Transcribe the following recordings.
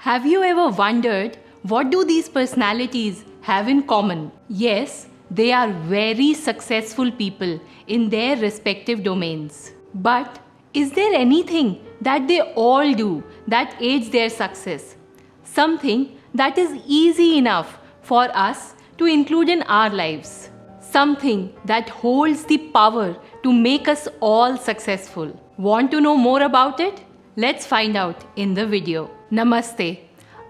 Have you ever wondered what do these personalities have in common? Yes, they are very successful people in their respective domains. But is there anything that they all do that aids their success? Something that is easy enough for us to include in our lives. Something that holds the power to make us all successful. Want to know more about it? Let's find out in the video. Namaste.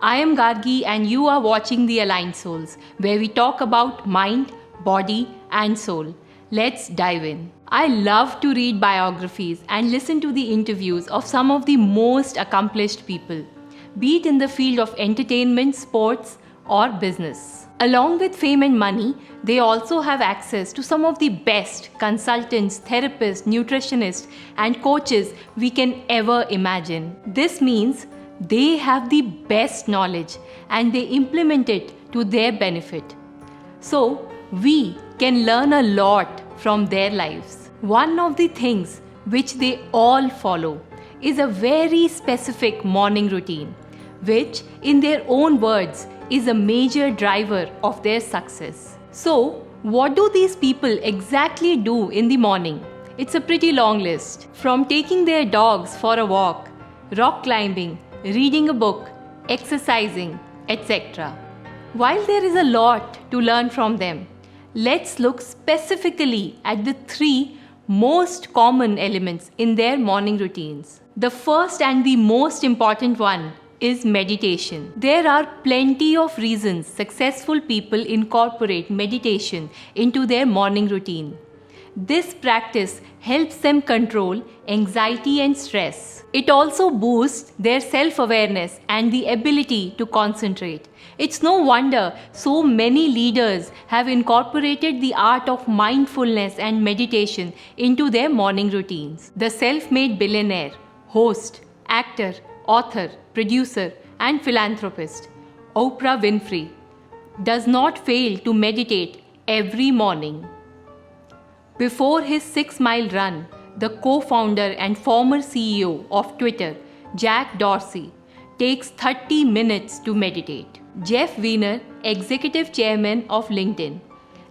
I am Gargi and you are watching The Aligned Souls, where we talk about mind, body and soul. Let's dive in. I love to read biographies and listen to the interviews of some of the most accomplished people, be it in the field of entertainment, sports or business. Along with fame and money, they also have access to some of the best consultants, therapists, nutritionists and coaches we can ever imagine. This means they have the best knowledge and they implement it to their benefit. So, we can learn a lot from their lives. One of the things which they all follow is a very specific morning routine, which in their own words is a major driver of their success. So, what do these people exactly do in the morning? It's a pretty long list. From taking their dogs for a walk, rock climbing, reading a book, exercising, etc. While there is a lot to learn from them, let's look specifically at the three most common elements in their morning routines. The first and the most important one is meditation. There are plenty of reasons successful people incorporate meditation into their morning routine. This practice helps them control anxiety and stress. It also boosts their self-awareness and the ability to concentrate. It's no wonder so many leaders have incorporated the art of mindfulness and meditation into their morning routines. The self-made billionaire, host, actor, author, producer and philanthropist, Oprah Winfrey, does not fail to meditate every morning. Before his 6-mile run, the co-founder and former CEO of Twitter, Jack Dorsey, takes 30 minutes to meditate. Jeff Weiner, executive chairman of LinkedIn,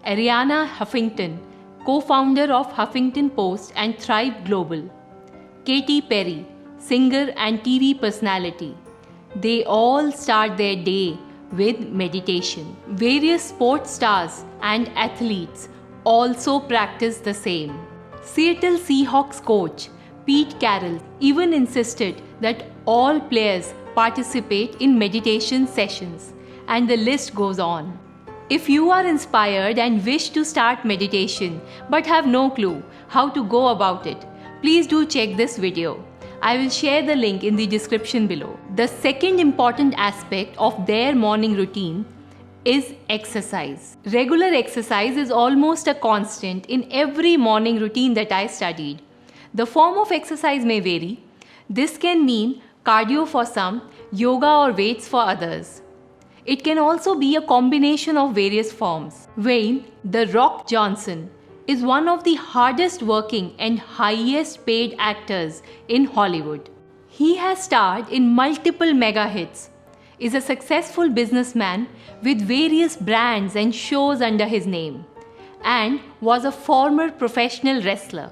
Arianna Huffington, co-founder of Huffington Post and Thrive Global, Katy Perry, singer and TV personality, they all start their day with meditation. Various sports stars and athletes also practice the same. Seattle Seahawks coach Pete Carroll even insisted that all players participate in meditation sessions, and the list goes on. If you are inspired and wish to start meditation but have no clue how to go about it, please do check this video. I will share the link in the description below. The second important aspect of their morning routine is exercise. Regular exercise is almost a constant in every morning routine that I studied. The form of exercise may vary. This can mean cardio for some, yoga or weights for others. It can also be a combination of various forms. Dwayne "The Rock" Johnson is one of the hardest working and highest paid actors in Hollywood. He has starred in multiple mega hits, is a successful businessman with various brands and shows under his name, and was a former professional wrestler.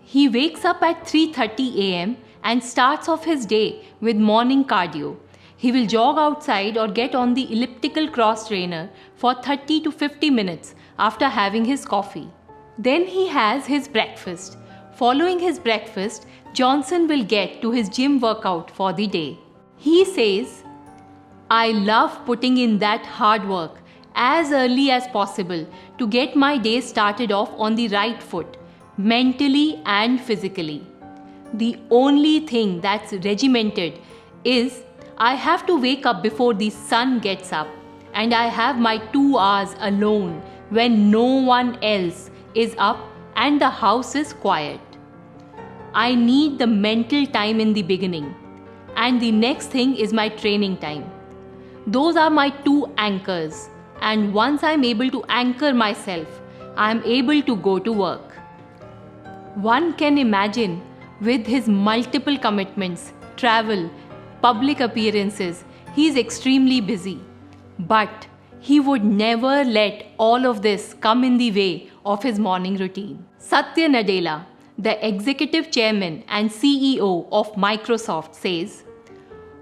He wakes up at 3:30 a.m. and starts off his day with morning cardio. He will jog outside or get on the elliptical cross trainer for 30 to 50 minutes after having his coffee. Then he has his breakfast. Following his breakfast, Johnson will get to his gym workout for the day. He says, "I love putting in that hard work as early as possible to get my day started off on the right foot, mentally and physically. The only thing that's regimented is I have to wake up before the sun gets up, and I have my 2 hours alone when no one else is up and the house is quiet. I need the mental time in the beginning, and the next thing is my training time. Those are my 2 anchors, and once I'm able to anchor myself, I'm able to go to work." One can imagine with his multiple commitments, travel, public appearances, He is extremely busy, but he would never let all of this come in the way of his morning routine. Satya Nadella, the executive chairman and CEO of Microsoft, says,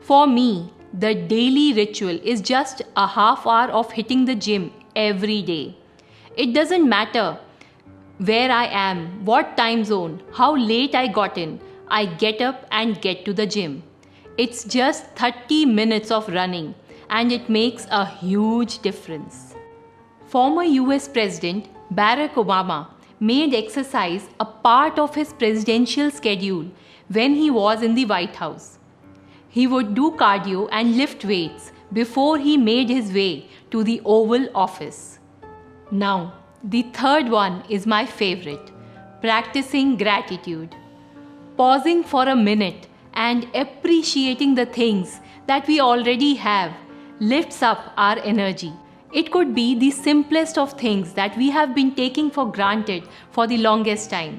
"For me, the daily ritual is just a half hour of hitting the gym every day. It doesn't matter where I am, what time zone, how late I got in, I get up and get to the gym. It's just 30 minutes of running and it makes a huge difference." Former US President Barack Obama made exercise a part of his presidential schedule when he was in the White House. He would do cardio and lift weights before he made his way to the Oval Office. Now, the third one is my favorite: practicing gratitude. Pausing for a minute and appreciating the things that we already have lifts up our energy. It could be the simplest of things that we have been taking for granted for the longest time,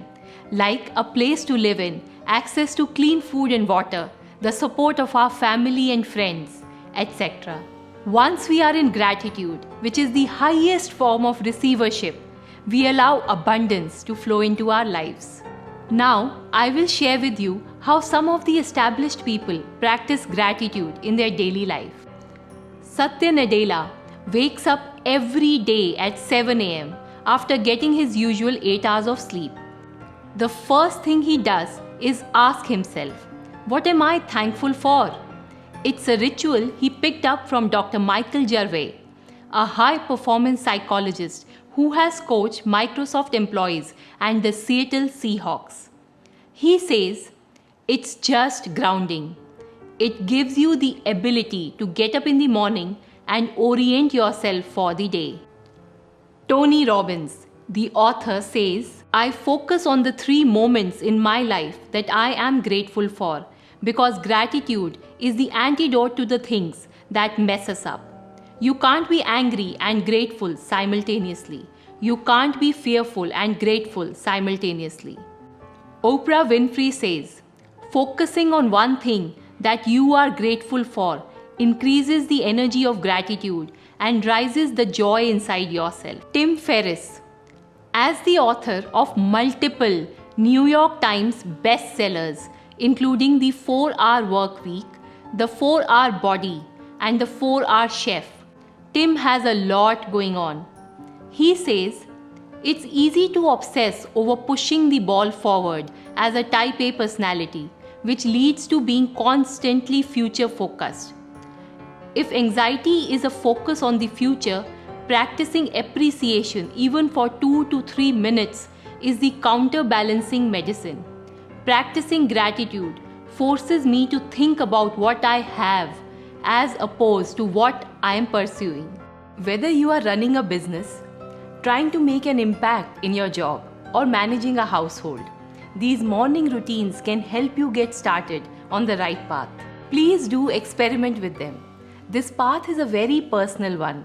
like a place to live in, access to clean food and water, the support of our family and friends, etc. Once we are in gratitude, which is the highest form of receivership, we allow abundance to flow into our lives. Now, I will share with you how some of the established people practice gratitude in their daily life. Satya Nadella wakes up every day at 7 a.m. after getting his usual 8 hours of sleep. The first thing he does is ask himself, "What am I thankful for?" It's a ritual he picked up from Dr. Michael Gervais, a high-performance psychologist who has coached Microsoft employees and the Seattle Seahawks. He says, "It's just grounding. It gives you the ability to get up in the morning and orient yourself for the day." Tony Robbins, the author, says, "I focus on the 3 moments in my life that I am grateful for, because gratitude is the antidote to the things that mess us up. You can't be angry and grateful simultaneously. You can't be fearful and grateful simultaneously." Oprah Winfrey says, "Focusing on one thing that you are grateful for increases the energy of gratitude and rises the joy inside yourself." Tim Ferris, as the author of multiple New York Times bestsellers, including The 4-Hour Work Week, The 4-Hour Body, and The 4-Hour Chef, Tim has a lot going on. He says, "It's easy to obsess over pushing the ball forward as a type A personality, which leads to being constantly future focused. If anxiety is a focus on the future, practicing appreciation even for 2 to 3 minutes is the counterbalancing medicine. Practicing gratitude forces me to think about what I have as opposed to what I am pursuing." Whether you are running a business, trying to make an impact in your job, or managing a household, these morning routines can help you get started on the right path. Please do experiment with them. This path is a very personal one,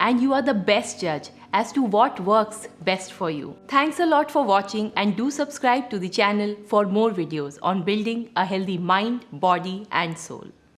and you are the best judge as to what works best for you. Thanks a lot for watching, and do subscribe to the channel for more videos on building a healthy mind, body, and soul.